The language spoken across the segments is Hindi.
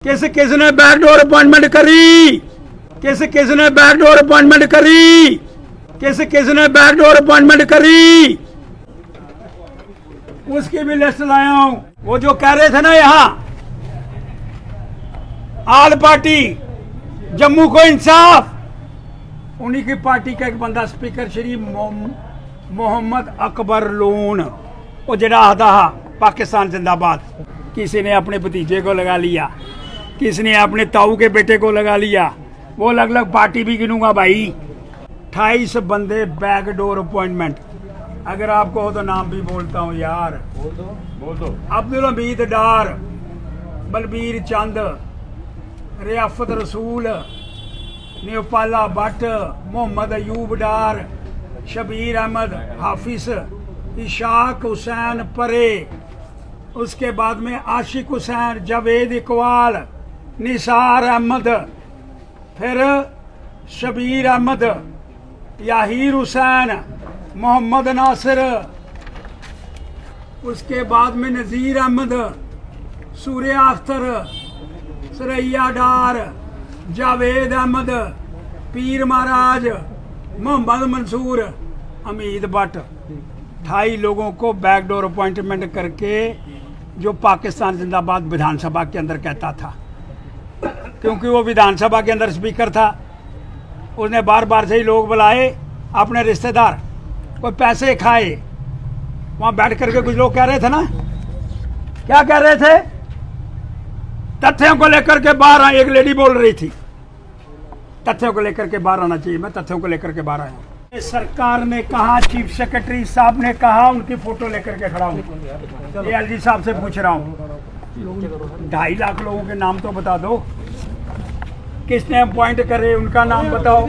किसने बैकडोर अपॉइंटमेंट करी? किसने बैकडोर अपॉइंटमेंट करी? किसने बैकडोर अपॉइंटमेंट करी? उसकी भी लिस्ट लाया हूं। वो जो कह रहे थे ना यहां आल पार्टी जम्मू को इंसाफ, उन्हीं की पार्टी का एक बंदा स्पीकर श्री मोहम्मद अकबर लोन, वो जड़ा आता पाकिस्तान जिंदाबाद। किसी ने अपने भतीजे को लगा लिया, किसी ने अपने ताऊ के बेटे को लगा लिया, वो अलग अलग पार्टी भी गिनूंगा भाई। 28 बंदे बैकडोर अपॉइंटमेंट। अगर आपको हो तो नाम भी बोलता हूँ यार, बोल दो। अब्दुल हमीद डार, बलबीर चंद, रियाफत रसूल, नेपाला भट्ट, मोहम्मद अयूब डार, शबीर अहमद हाफिज, इशाक हुसैन परे, उसके बाद में आशिक हुसैन, जावेद इकबाल, निसार अहमद, फिर शबीर अहमद, याहिर हुसैन, मोहम्मद नासिर, उसके बाद में नज़ीर अहमद, सूर्या अख्तर, सरैया डार, जावेद अहमद, पीर महाराज, मोहम्मद मंसूर, हमीद भट्ट। 28 लोगों को बैकडोर अपॉइंटमेंट करके जो पाकिस्तान जिंदाबाद विधानसभा के अंदर कहता था, क्योंकि वो विधानसभा के अंदर स्पीकर था। उसने बार बार से ही लोग बुलाए अपने रिश्तेदार, कोई पैसे खाए। वहां बैठ करके कुछ लोग कह रहे थे ना, क्या कह रहे थे? तथ्यों को लेकर के बाहर, एक लेडी बोल रही थी तथ्यों को लेकर के बाहर आना चाहिए। मैं तथ्यों को लेकर के बाहर आया। सरकार ने कहा, चीफ सेक्रेटरी साहब ने कहा, उनकी फोटो लेकर के खड़ा हूं। एलजी साहब से पूछ रहा हूं, 2.5 लाख लोगों के नाम तो बता दो, किसने अपॉइंट करे उनका नाम बताओ।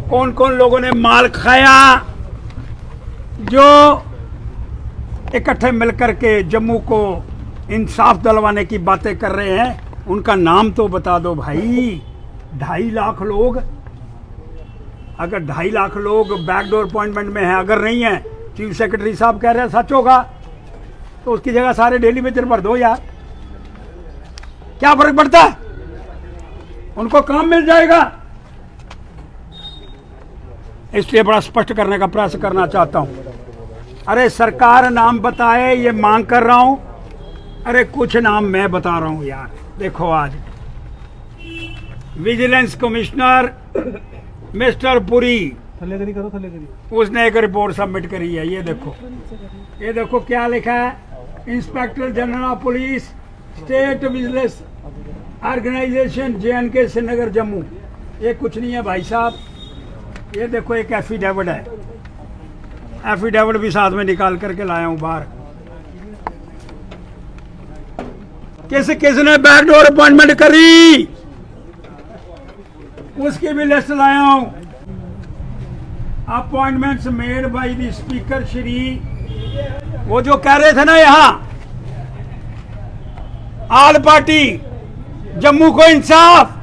कौन कौन लोगों ने माल खाया जो इकट्ठे मिलकर के जम्मू को इंसाफ दिलवाने की बातें कर रहे हैं, उनका नाम तो बता दो भाई। 2.5 लाख लोग, अगर 2.5 लाख लोग बैकडोर अपॉइंटमेंट में हैं, अगर नहीं है, चीफ सेक्रेटरी साहब कह रहे हैं सच होगा, तो उसकी जगह सारे डेली वेजर भर दो यार, क्या फर्क पड़ता है? उनको काम मिल जाएगा। इसलिए बड़ा स्पष्ट करने का प्रयास करना चाहता हूं। अरे सरकार नाम बताए, ये मांग कर रहा हूं। अरे कुछ नाम मैं बता रहा हूं यार। देखो आज विजिलेंस कमिश्नर मिस्टर पुरी, उसने एक रिपोर्ट सबमिट करी है। ये देखो क्या लिखा है, inspector general of police, state vigilance organisation, JNK Srinagar Jammu. ये कुछ नहीं है भाई साहब, ये देखो एक एफिडेविट है। एफिडेविट भी साथ में निकाल करके लाया हूं बाहर। किसने बैकडोर अपॉइंटमेंट करी? उसकी भी लिस्ट लाया हूं। Appointments made by the speaker Shri, वो जो कह रहे थे ना यहां आल पार्टी जम्मू को इंसाफ,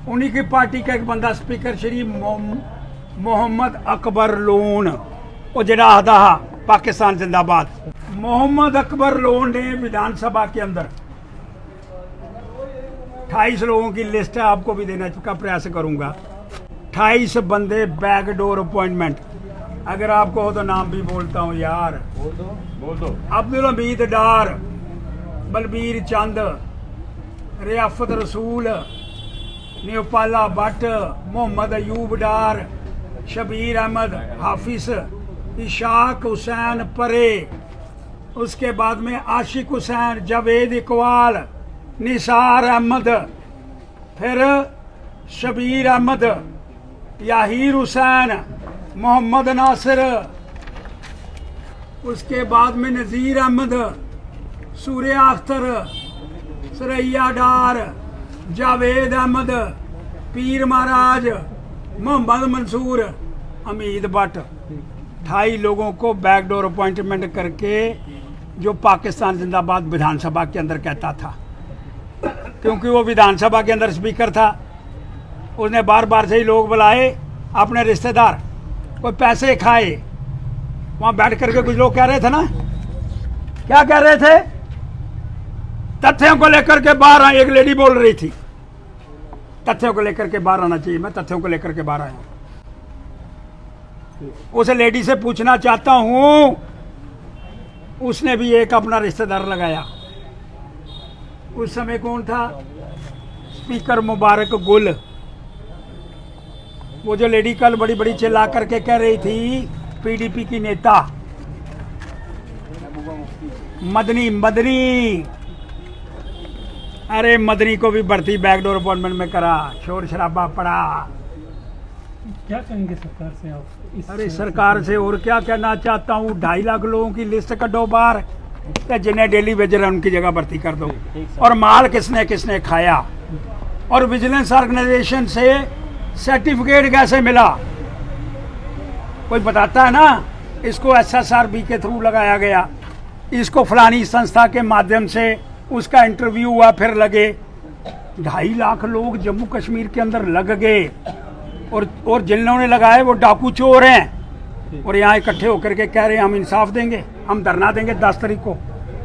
उन्हीं की पार्टी का एक बंदा स्पीकर श्री मोहम्मद अकबर लोन, वो जड़ा आता पाकिस्तान जिंदाबाद। मोहम्मद अकबर लोन ने विधानसभा के अंदर 28 लोगों की लिस्ट है, आपको भी देने का प्रयास करूंगा। 28 बंदे बैकडोर अपॉइंटमेंट। अगर आपको हो तो नाम भी बोलता हूं यार, बोल दो। अब्दुल हमीद डार, बलबीर चंद, रियाफत रसूल, नेपाला भट्ट, मोहम्मद अयूब डार, शबीर अहमद हाफिज, इशाक हुसैन परे, उसके बाद में आशिक हुसैन, जावेद इकबाल, निसार अहमद, फिर शबीर अहमद, याहिर हुसैन, मोहम्मद नासिर, उसके बाद में नज़ीर अहमद, सूर्या अख्तर, सरैया डार, जावेद अहमद, पीर महाराज, मोहम्मद मंसूर, हमीद भट्ट। 28 लोगों को बैकडोर अपॉइंटमेंट करके जो पाकिस्तान जिंदाबाद विधानसभा के अंदर कहता था, क्योंकि वो विधानसभा के अंदर स्पीकर था। उसने बार बार से ही लोग बुलाए अपने रिश्तेदार, कोई पैसे खाए। वहां बैठ करके कुछ लोग कह रहे थे ना, क्या कह रहे थे? तथ्यों को लेकर के बाहर एक लेडी बोल रही थी, तथ्यों को लेकर के बाहर आना चाहिए। मैं तथ्यों को लेकर के बाहर आया हूं। उस लेडी से पूछना चाहता हूं, उसने भी एक अपना रिश्तेदार लगाया। उस समय कौन था? स्पीकर मुबारक गुल। वो जो लेडी कल बड़ी बड़ी चिल्ला करके कह रही थी पीडीपी की नेता मदनी मदनी, अरे मदनी को भी भर्ती बैकडोर अपॉइंटमेंट में करा, शोर शराबा पड़ा। क्या कहेंगे सरकार से आप? अरे सरकार से और क्या कहना चाहता हूँ, 2.5 लाख लोगों की लिस्ट कटो बाहर, तो जिन्हें डेली वेजर उनकी जगह भर्ती कर दो। और माल किसने किसने खाया, और विजिलेंस ऑर्गेनाइजेशन से सर्टिफिकेट कैसे मिला? कोई बताता है ना, इसको SSRB के थ्रू लगाया गया, इसको फलानी संस्था के माध्यम से उसका इंटरव्यू हुआ, फिर लगे। 2.5 लाख लोग जम्मू कश्मीर के अंदर लग गए, और जिन्होंने लगाए वो डाकू चोर हैं, और यहाँ इकट्ठे होकर के कह रहे हैं हम इंसाफ देंगे, हम धरना देंगे 10 तारीख को।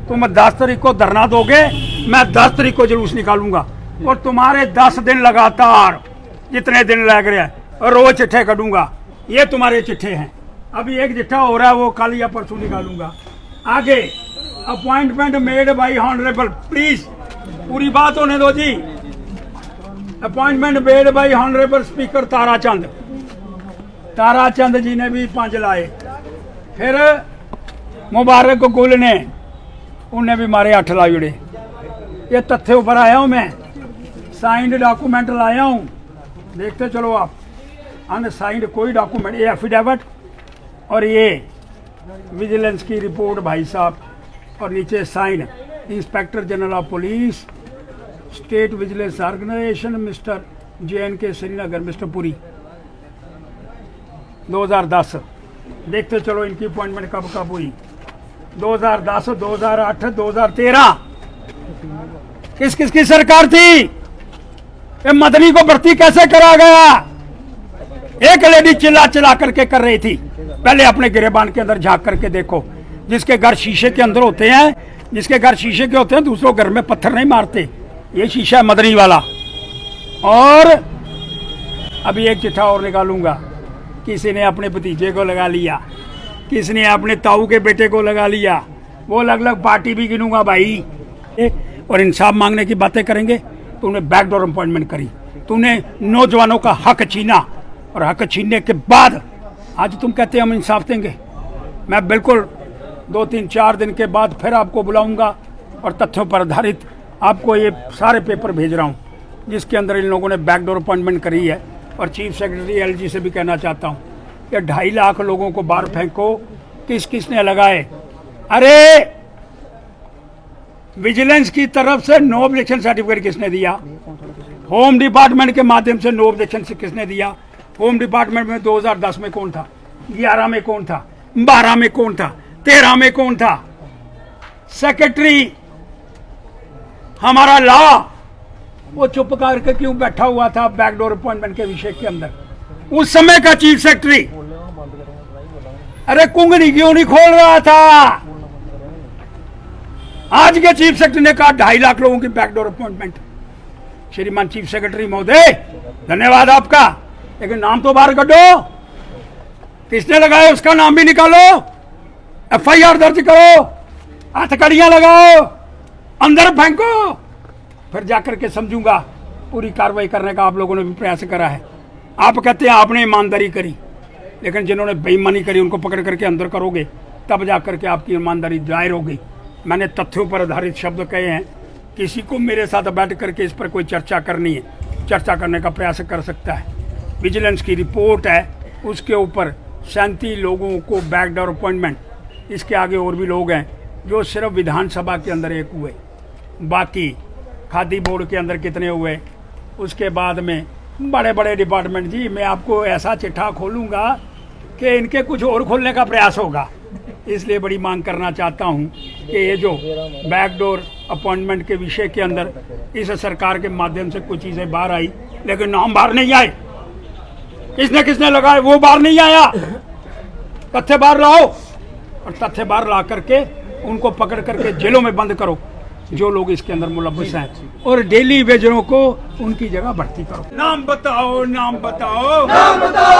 तुम 10 तारीख को धरना दोगे, मैं 10 तारीख को जुलूस निकालूंगा, और तुम्हारे 10 दिन लगातार जितने दिन लग रहे हैं रोज चिट्ठे करूंगा। ये तुम्हारे चिट्ठे हैं। अभी एक चिट्ठा हो रहा है, वो कल या परसों निकालूंगा। आगे appointment made by honourable, please पूरी बात होने दो जी। Appointment made by honourable speaker Tarachand, Tarachand ji ने भी 5 लाए। फिर मुबारक गुल ने, उन्हें भी मारे 8 ला जुड़े। ये तथ्यों पर आया हूं मैं, साइंड डॉक्यूमेंट लाया हूं, देखते चलो आप। अनसाइंड कोई डॉक्यूमेंट, ये एफिडेविट और ये विजिलेंस की रिपोर्ट भाई साहब, और नीचे sign inspector general of police state vigilance organisation mister JNK Srinagar, mister Puri, 2010। देखते चलो इनकी अपॉइंटमेंट कब कब हुई। 2010, 2008, 2013 किस किस की सरकार थी? ये मदनी को भर्ती कैसे करा गया? एक लेडी चिल्ला चिल्ला करके कर रही थी। पहले अपने गिरेबान के अंदर झांक करके देखो। जिसके घर शीशे के अंदर होते हैं, जिसके घर शीशे के होते हैं, दूसरों घर में पत्थर नहीं मारते। ये शीशा है मदनी वाला। और अभी एक चिट्ठा और निकालूंगा। किसी ने अपने भतीजे को लगा लिया, किसी ने अपने ताऊ के बेटे को लगा लिया। वो अलग अलग पार्टी भी गिनूंगा भाई। और इंसाफ मांगने की बातें करेंगे। तूने बैकडोर अपॉइंटमेंट करी, तूने नौजवानों का हक छीना, और हक छीनने के बाद आज तुम कहते हैं हम इंसाफ देंगे। मैं बिल्कुल 2, 3, 4 दिन के बाद फिर आपको बुलाऊंगा, और तथ्यों पर आधारित आपको ये सारे पेपर भेज रहा हूँ, जिसके अंदर इन लोगों ने बैकडोर अपॉइंटमेंट करी है। और चीफ सेक्रेटरी LG से भी कहना चाहता हूँ कि 2.5 लाख लोगों को बाहर फेंको, किस किस ने लगाए? अरे विजिलेंस की तरफ से नो ऑब्जेक्शन सर्टिफिकेट किसने दिया? होम डिपार्टमेंट के माध्यम से नो ऑब्जेक्शन से किसने दिया? होम डिपार्टमेंट में 2010 में कौन था? 11 में कौन था? 12 में कौन था? 13 में कौन था? सेक्रेटरी हमारा लॉ, वो चुप करके क्यों बैठा हुआ था बैकडोर अपॉइंटमेंट के विषय के अंदर? उस समय का चीफ सेक्रेटरी अरे कुंगनी क्यों नहीं खोल रहा था? आज के चीफ सेक्रेटरी ने कहा 2.5 लाख लोगों की बैकडोर अपॉइंटमेंट। श्रीमान चीफ सेक्रेटरी महोदय, धन्यवाद आपका, लेकिन नाम तो बाहर करो। किसने लगाया उसका नाम भी निकालो, FIR दर्ज करो, हथकड़ियां लगाओ, अंदर फेंको, फिर जाकर के समझूंगा। पूरी कार्रवाई करने का आप लोगों ने भी प्रयास करा है। आप कहते हैं आपने ईमानदारी करी, लेकिन जिन्होंने बेईमानी करी उनको पकड़ करके अंदर करोगे, तब जाकर के आपकी ईमानदारी जाहिर होगी। मैंने तथ्यों पर आधारित शब्द कहे हैं। किसी को मेरे साथ बैठ करके इस पर कोई चर्चा करनी है, चर्चा करने का प्रयास कर सकता है। विजिलेंस की रिपोर्ट है, उसके ऊपर 37 लोगों को बैकडोर अपॉइंटमेंट। इसके आगे और भी लोग हैं जो सिर्फ विधानसभा के अंदर एक हुए, बाकी खादी बोर्ड के अंदर कितने हुए, उसके बाद में बड़े बड़े डिपार्टमेंट। जी मैं आपको ऐसा चिट्ठा खोलूँगा कि इनके कुछ और खोलने का प्रयास होगा। इसलिए बड़ी मांग करना चाहता हूं कि ये जो बैकडोर अपॉइंटमेंट के विषय के अंदर इस सरकार के माध्यम से कुछ चीज़ें बाहर आई, लेकिन नाम बाहर नहीं आए। किसने किसने लगाए वो बाहर नहीं आया। तथ्य बाहर लाओ, और तथ्य बाहर ला करके उनको पकड़ करके जेलों में बंद करो। जो लोग इसके अंदर मुलव्वस हैं, और डेली वेजरों को उनकी जगह भर्ती करो। नाम बताओ, नाम बताओ, नाम बताओ,